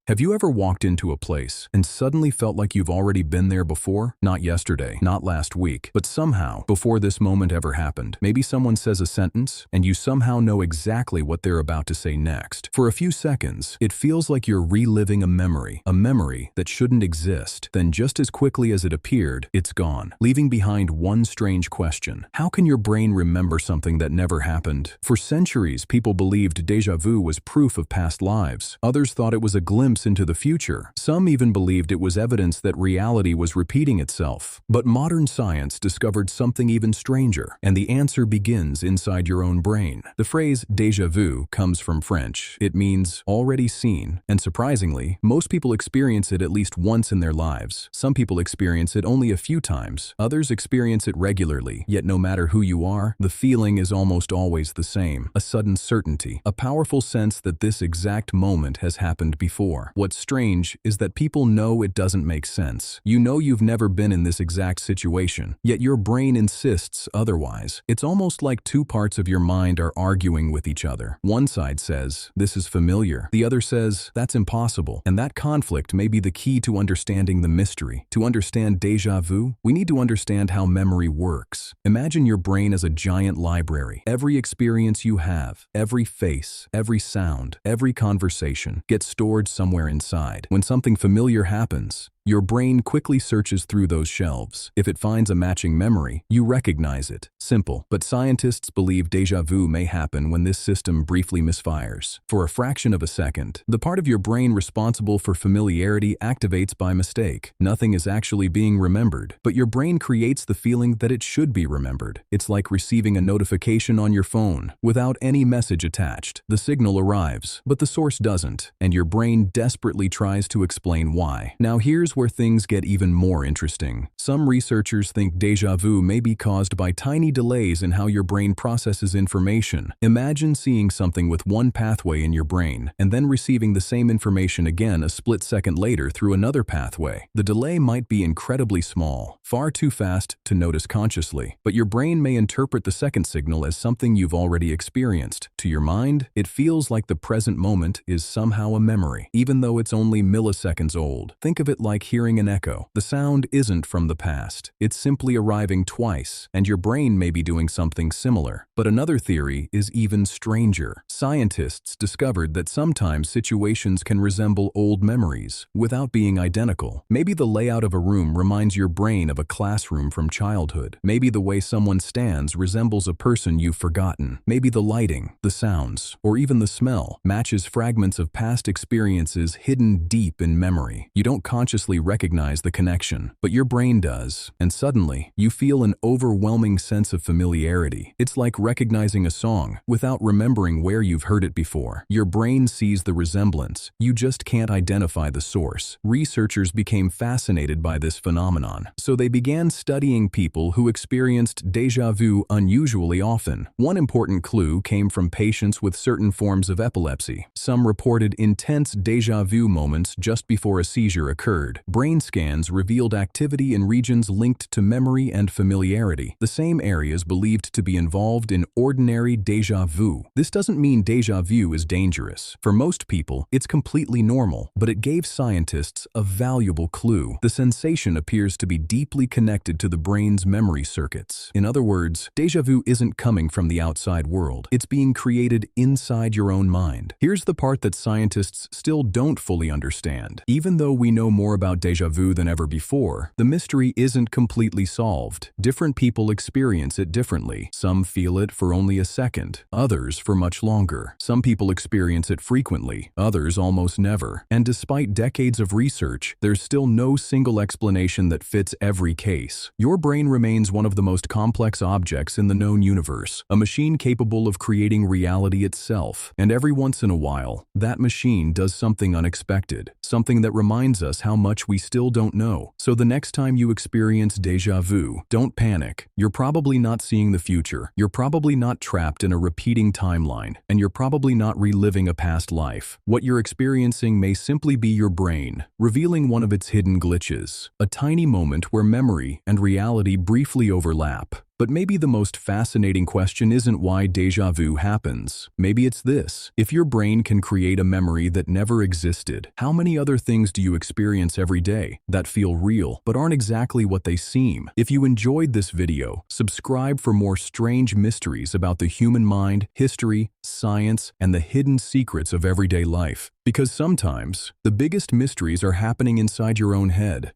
Have you ever walked into a place and suddenly felt like you've already been there before? Not yesterday, not last week, but somehow, before this moment ever happened. Maybe someone says a sentence, and you somehow know exactly what they're about to say next. For a few seconds, it feels like you're reliving a memory that shouldn't exist. Then just as quickly as it appeared, it's gone, leaving behind one strange question. How can your brain remember something that never happened? For centuries, people believed déjà vu was proof of past lives. Others thought it was a glimpse into the future. Some even believed it was evidence that reality was repeating itself. But modern science discovered something even stranger, and the answer begins inside your own brain. The phrase déjà vu comes from French. It means already seen, and surprisingly, most people experience it at least once in their lives. Some people experience it only a few times. Others experience it regularly, yet no matter who you are, the feeling is almost always the same. A sudden certainty, a powerful sense that this exact moment has happened before. What's strange is that people know it doesn't make sense. You know you've never been in this exact situation, yet your brain insists otherwise. It's almost like two parts of your mind are arguing with each other. One side says, "This is familiar." The other says, "That's impossible." And that conflict may be the key to understanding the mystery. To understand déjà vu, we need to understand how memory works. Imagine your brain as a giant library. Every experience you have, every face, every sound, every conversation gets stored somewhere inside. When something familiar happens, your brain quickly searches through those shelves. If it finds a matching memory, you recognize it. Simple. But scientists believe déjà vu may happen when this system briefly misfires. For a fraction of a second, the part of your brain responsible for familiarity activates by mistake. Nothing is actually being remembered, but your brain creates the feeling that it should be remembered. It's like receiving a notification on your phone without any message attached. The signal arrives, but the source doesn't, and your brain desperately tries to explain why. Now here's where things get even more interesting. Some researchers think déjà vu may be caused by tiny delays in how your brain processes information. Imagine seeing something with one pathway in your brain, and then receiving the same information again a split second later through another pathway. The delay might be incredibly small, far too fast to notice consciously, but your brain may interpret the second signal as something you've already experienced. To your mind, it feels like the present moment is somehow a memory, even though it's only milliseconds old. Think of it like hearing an echo. The sound isn't from the past. It's simply arriving twice, and your brain may be doing something similar. But another theory is even stranger. Scientists discovered that sometimes situations can resemble old memories without being identical. Maybe the layout of a room reminds your brain of a classroom from childhood. Maybe the way someone stands resembles a person you've forgotten. Maybe the lighting, the sounds, or even the smell matches fragments of past experiences hidden deep in memory. You don't consciously recognize the connection, but your brain does, and suddenly you feel an overwhelming sense of familiarity. It's like recognizing a song without remembering where you've heard it before. Your brain sees the resemblance, you just can't identify the source. Researchers became fascinated by this phenomenon, so they began studying people who experienced déjà vu unusually often. One important clue came from patients with certain forms of epilepsy. Some reported intense déjà vu moments just before a seizure occurred. Brain scans revealed activity in regions linked to memory and familiarity, the same areas believed to be involved in ordinary déjà vu. This doesn't mean déjà vu is dangerous. For most people, it's completely normal, but it gave scientists a valuable clue. The sensation appears to be deeply connected to the brain's memory circuits. In other words, déjà vu isn't coming from the outside world. It's being created inside your own mind. Here's the part that scientists still don't fully understand. Even though we know more about déjà vu than ever before, the mystery isn't completely solved. Different people experience it differently. Some feel it for only a second, others for much longer. Some people experience it frequently, others almost never. And despite decades of research, there's still no single explanation that fits every case. Your brain remains one of the most complex objects in the known universe, a machine capable of creating reality itself. And every once in a while, that machine does something unexpected, something that reminds us how much we still don't know. So the next time you experience déjà vu, don't panic. You're probably not seeing the future. You're probably not trapped in a repeating timeline, and you're probably not reliving a past life. What you're experiencing may simply be your brain, revealing one of its hidden glitches, a tiny moment where memory and reality briefly overlap. But maybe the most fascinating question isn't why déjà vu happens. Maybe it's this. If your brain can create a memory that never existed, how many other things do you experience every day that feel real but aren't exactly what they seem? If you enjoyed this video, subscribe for more strange mysteries about the human mind, history, science, and the hidden secrets of everyday life. Because sometimes, the biggest mysteries are happening inside your own head.